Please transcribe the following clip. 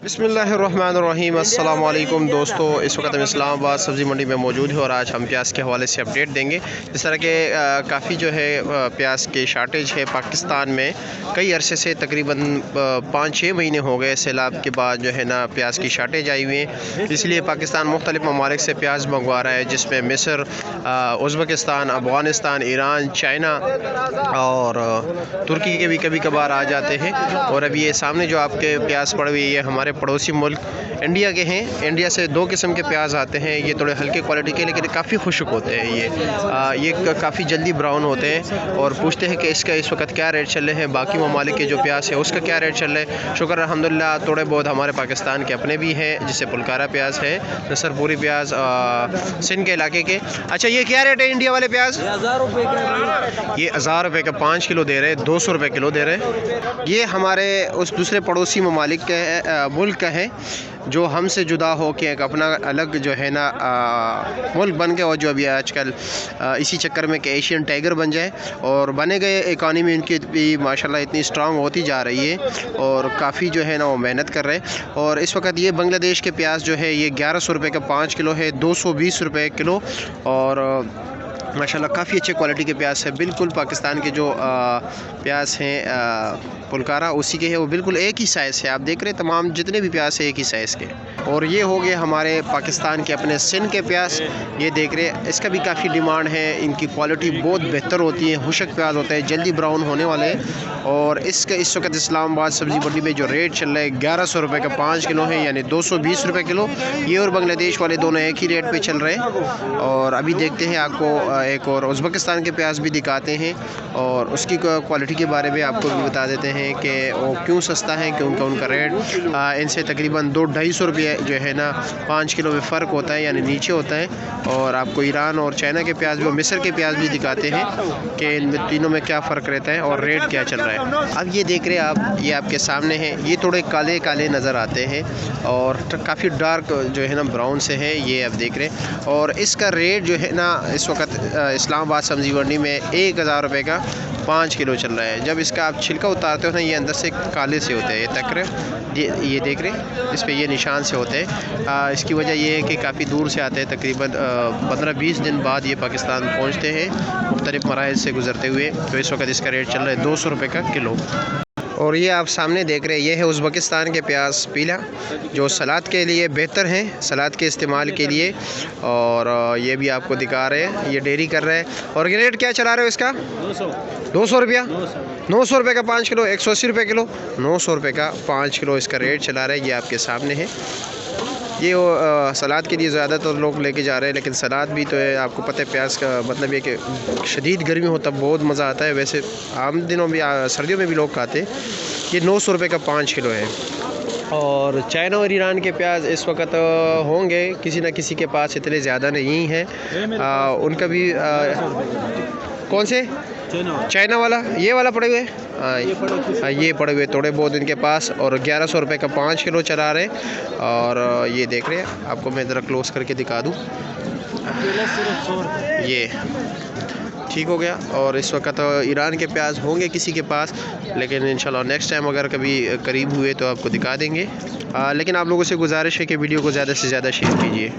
बिस्मिल्लाहिर्रहमानिर्रहीम। अस्सलाम वालेकुम दोस्तों, इस वक्त हम इस्लामाबाद सब्ज़ी मंडी में मौजूद है और आज हम प्याज के हवाले से अपडेट देंगे। इस तरह के काफ़ी जो है प्याज के शार्टेज है पाकिस्तान में। कई अरसे से तकरीबन 5-6 महीने हो गए सैलाब के बाद जो है ना प्याज की शार्टेज आई हुई है। इसलिए पाकिस्तान मुख्तलिफ़ ममालिक से प्याज मंगवा रहा है, जिसमें मिस्र, उज़्बेकिस्तान, अफ़गानिस्तान, ईरान, चाइना और तुर्की के भी कभी कभार आ जाते हैं। और अभी ये सामने जो आपके प्याज पड़े हुए ये हमारे पड़ोसी मुल्क इंडिया के हैं। इंडिया से 2 किस्म के प्याज आते हैं, ये थोड़े हल्के क्वालिटी के लेकिन काफ़ी खुश्क होते हैं। ये काफ़ी जल्दी ब्राउन होते हैं। और पूछते हैं कि इसका इस वक्त क्या रेट चल रहे हैं, बाकी ममालिक के जो प्याज है उसका क्या रेट चल रहा है। शुक्र अल्हम्दुलिल्लाह, थोड़े बहुत हमारे पाकिस्तान के अपने भी हैं, जैसे पुलकारा प्याज है, नसरपुरी प्याज सिंध के इलाके के। अच्छा, ये क्या रेट है इंडिया वाले प्याज? 1000 रुपये का। ये 1000 रुपये का 5 किलो दे रहे हैं, 200 रुपये किलो दे रहे हैं। ये हमारे उस दूसरे पड़ोसी ममालिक के मुल्क का है, जो हमसे जुदा हो के एक अपना अलग जो है ना मुल्क बन गए, और जो अभी आजकल इसी चक्कर में कि एशियन टाइगर बन जाए और बने गए। इकानमी उनकी भी माशाल्लाह इतनी स्ट्रांग होती जा रही है और काफ़ी जो है ना वो मेहनत कर रहे हैं। और इस वक्त ये बांग्लादेश के प्याज जो है ये 1100 रुपये का 5 किलो है, 220 रुपये किलो। और माशाल्लाह काफ़ी अच्छे क्वालिटी के प्याज है। बिल्कुल पाकिस्तान के जो प्याज हैं पुलकारा उसी के है, वो बिल्कुल एक ही साइज़ है। आप देख रहे हैं तमाम जितने भी प्याज है एक ही साइज़ के। और ये हो गए हमारे पाकिस्तान के अपने सिंध के प्याज। ये देख रहे हैं, इसका भी काफ़ी डिमांड है। इनकी क्वालिटी बहुत बेहतर होती है, खुशक प्याज होते हैं, जल्दी ब्राउन होने वाले हैं। और इसका इस वक्त इस्लामाबाद सब्ज़ी मंडी में जो रेट चल रहा है 1100 रुपये का 5 किलो है, यानी 220 रुपये किलो। ये और बांग्लादेश वाले दोनों एक ही रेट पे चल रहे हैं। और अभी देखते हैं, आपको एक और उज़्बेकिस्तान के प्याज भी दिखाते हैं और उसकी क्वालिटी के बारे में आपको भी बता देते हैं कि वो क्यों सस्ता है, क्योंकि उनका रेट इनसे तकरीबन 200-250 रुपये जो है ना 5 किलो में फ़र्क होता है, यानी नीचे होता है। और आपको ईरान और चाइना के प्याज भी और मिस्र के प्याज भी दिखाते हैं कि इन तीनों में क्या फ़र्क रहता है और रेट क्या चल रहा है। अब ये देख रहे हैं आप, ये आपके सामने है, ये थोड़े काले काले नज़र आते हैं और काफ़ी डार्क जो है ना ब्राउन से है, ये आप देख रहे हैं। और इसका रेट जो है ना इस वक्त इस्लामाबाद सब्ज़ी मंडी में 1000 रुपये का 5 किलो चल रहा है। जब इसका आप छिलका उतारते हो ना, ये अंदर से काले से होते हैं, ये तक रहे, ये देख रहे हैं, इस पे ये निशान से होते हैं। इसकी वजह ये है कि काफ़ी दूर से आते हैं, तकरीबन 15-20 दिन बाद ये पाकिस्तान पहुंचते हैं मुख्तलिफ़ मराहिल से गुजरते हुए। तो इस वक्त इसका रेट चल रहा है 200 रुपये का किलो। और ये आप सामने देख रहे हैं, ये है उज़्बेकिस्तान के प्याज पीला, जो सलाद के लिए बेहतर हैं, सलाद के इस्तेमाल के लिए। और ये भी आपको दिखा रहे हैं, ये डेयरी कर रहे हैं। और ये रेट क्या चला रहे हो इसका? 200 रुपया, 900 रुपये का 5 किलो, 180 रुपये किलो, 900 रुपये का 5 किलो इसका रेट चला रहे हैं। ये आपके सामने है। ये सलाद के लिए ज़्यादातर लोग लेके जा रहे हैं, लेकिन सलाद भी तो है, आपको पता है प्याज का मतलब ये कि शदीद गर्मी हो तब बहुत मज़ा आता है। वैसे आम दिनों में सर्दियों में भी लोग खाते हैं। ये 900 रुपये का 5 किलो है। और चाइना और ईरान के प्याज इस वक्त होंगे किसी न किसी के पास, इतने ज़्यादा नहीं हैं। उनका भी कौन से चाइना वाला, ये वाला पड़े हुए, ये पड़े हुए थोड़े बहुत इनके पास। और 1100 रुपये का 5 किलो चला रहे। और ये देख रहे हैं, आपको मैं ज़रा क्लोज करके दिखा दूँ, ये ठीक हो गया। और इस वक्त ईरान के प्याज होंगे किसी के पास, लेकिन इंशाल्लाह नेक्स्ट टाइम अगर कभी करीब हुए तो आपको दिखा देंगे। लेकिन आप लोगों से गुजारिश है कि वीडियो को ज़्यादा से ज़्यादा शेयर कीजिए।